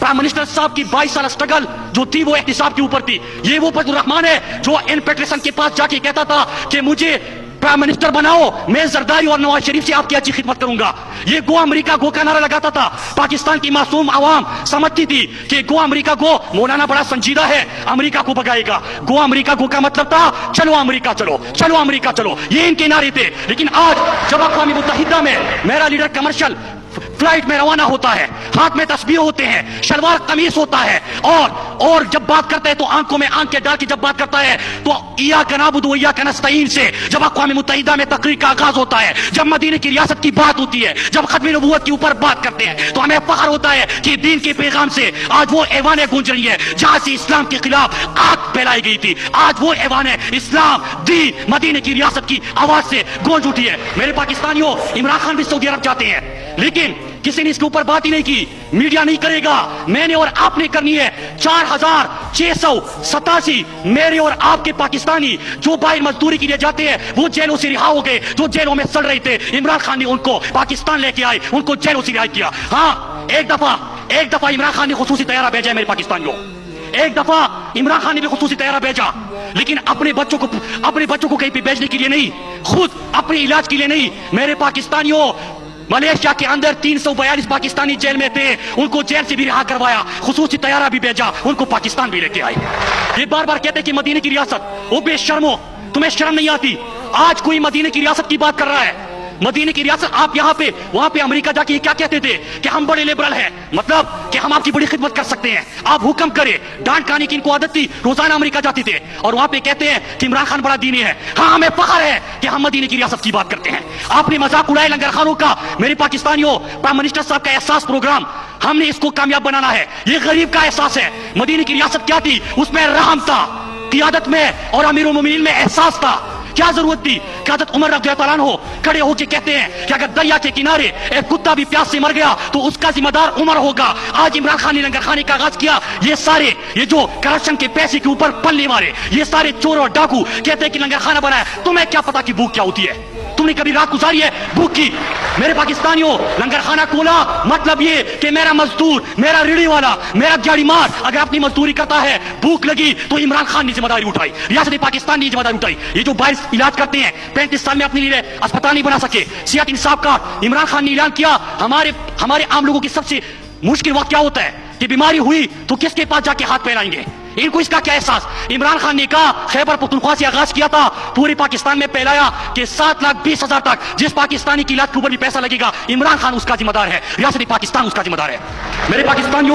Prime minister साहब की 22 साल स्ट्रगल जो थी वो एहतिसाब के ऊपर थी। ये वो फजलुर रहमान है जो एन पेटरसन के पास जाके कहता था कि मुझे प्राइम मिनिस्टर बनाओ, मैं जरदारी और नवाज शरीफ से आपकी अच्छी खिदमत करूंगा। ये गो अमेरिका गो का नारा लगाता था। पाकिस्तान की मासूम आवाम समझती थी कि गो अमेरिका गो, मौलाना बड़ा संजीदा है, अमेरिका को भगाएगा। गो अमेरिका गो का मतलब था चलो अमेरिका चलो, चलो अमेरिका चलो, ये इनके नारे थे। लेकिन आज जब अक़वाम मुत्तहिदा में मेरा लीडर कमर्शियल फ्लाइट में रवाना होता है, हाथ में तस्बीह होते हैं, शलवार कमीज होता है, और जब बात करता है तो आंखों में आंख के डाल के जब बात करता है तो इय्याका नअबुदु व इय्याका नस्तईन से जब अक़वाम मुत्तहिदा में तकरीर का आगाज होता है, जब मदीने की रियासत की बात होती है, जब खत्म नबूवत के ऊपर बात करते हैं, तो हमें फख्र होता है कि दीन के पैगाम से आज वो ऐवानें गूंज रही है जहां से इस्लाम के खिलाफ आग फैलाई गई थी। आज वो ऐवानें इस्लाम दीन मदीने की रियासत की आवाज से गूंज उठी है। मेरे पाकिस्तानियों, इमरान खान भी सऊदी अरब जाते हैं, लेकिन किसी ने इसके ऊपर बात ही नहीं की, मीडिया नहीं करेगा, मैंने और आपने करनी है। 4687 मेरे और आपके पाकिस्तानी जो बाहर मजदूरी के लिए जाते हैं वो जेलों से रिहा हो गए, जो जेलों में सड़ रहे थे। इमरान खान ने उनको पाकिस्तान लेके आए, उनको जेलों से रिहा किया। हाँ, एक दफा इमरान खान ने खुसूसी तैयारा भेजा है मेरे पाकिस्तानियों, एक दफा इमरान खान ने भी खुसूसी तैयारा भेजा, लेकिन अपने बच्चों को कहीं पे भेजने के लिए नहीं, खुद अपने इलाज के लिए नहीं। मेरे पाकिस्तानियों, मलेशिया के अंदर 342 पाकिस्तानी जेल में थे, उनको जेल से भी रिहा करवाया, खुसूसी तैयारा भी भेजा, उनको पाकिस्तान भी लेके आए। ये बार बार कहते कि मदीने की रियासत, ओ बेशर्मो, तुम्हें शर्म नहीं आती? आज कोई मदीने की रियासत की बात कर रहा है, मदीने की रियासत। आप यहाँ पे वहां पे अमेरिका जाके क्या कहते थे कि हम बड़े लिबरल हैं, मतलब कि हम आपकी बड़ी खिदमत कर सकते हैं, आप हुक्म करें। डांट खाने की इनको आदत थी, रोजाना अमेरिका जाते थे और वहां पे कहते हैं कि इमरान खान बड़ा दीनी है। हाँ, हमें फख्र है कि हम मदीने की रियासत की बात करते हैं। आपने मजाक उड़ाया लंगर खानों का। मेरे पाकिस्तानियों, प्राइम मिनिस्टर साहब का एहसास प्रोग्राम, हमने इसको कामयाब बनाना है। ये गरीब का एहसास है। मदीने की रियासत क्या थी? उसमें रहम था, क़ियादत में और अमीरुल मोमिनीन में एहसास था। क्या जरूरत थी कि हज़रत उमर रज़ियल्लाहु अन्हु खड़े होकर कहते हैं कि अगर दरिया के किनारे एक कुत्ता भी प्यास से मर गया तो उसका जिम्मेदार उमर होगा। आज इमरान खान ने लंगर खाने का आगाज किया। ये जो करप्शन के पैसे के ऊपर पल्ले मारे, ये सारे चोर और डाकू कहते हैं कि लंगर खाना बनाया। तुम्हें क्या पता कि भूख क्या होती है? तुमने कभी रात गुजारी है भूख की? मेरे पाकिस्तानियों, लंगर खाना खोला मतलब ये कि मेरा मजदूर, मेरा रेड़ी वाला, मेरा दिहाड़ी मार अगर अपनी मजदूरी करता है, भूख लगी तो इमरान खान ने जिम्मेदारी उठाई, रियासत पाकिस्तान ने जिम्मेदारी उठाई। ये जो बाहर इलाज करते हैं, 35 साल में अपने लिए अस्पताल नहीं बना सके, सियात इंसाफ का इमरान खान ने ऐलान किया। हमारे आम लोगों की सबसे मुश्किल वक्त क्या होता है कि बीमारी हुई तो किसके पास जाके हाथ फैलाएंगे? इनको इसका क्या एहसास? इमरान खान ने कहा, खैबर पख्तूनख्वा से आगाज किया था, पूरे पाकिस्तान में फैलाया कि 7,20,000 तक जिस पाकिस्तानी की इलाज के ऊपर भी पैसा लगेगा, इमरान खान उसका जिम्मेदार है, रियासत पाकिस्तान उसका जिम्मेदार है। मेरे पाकिस्तानियों,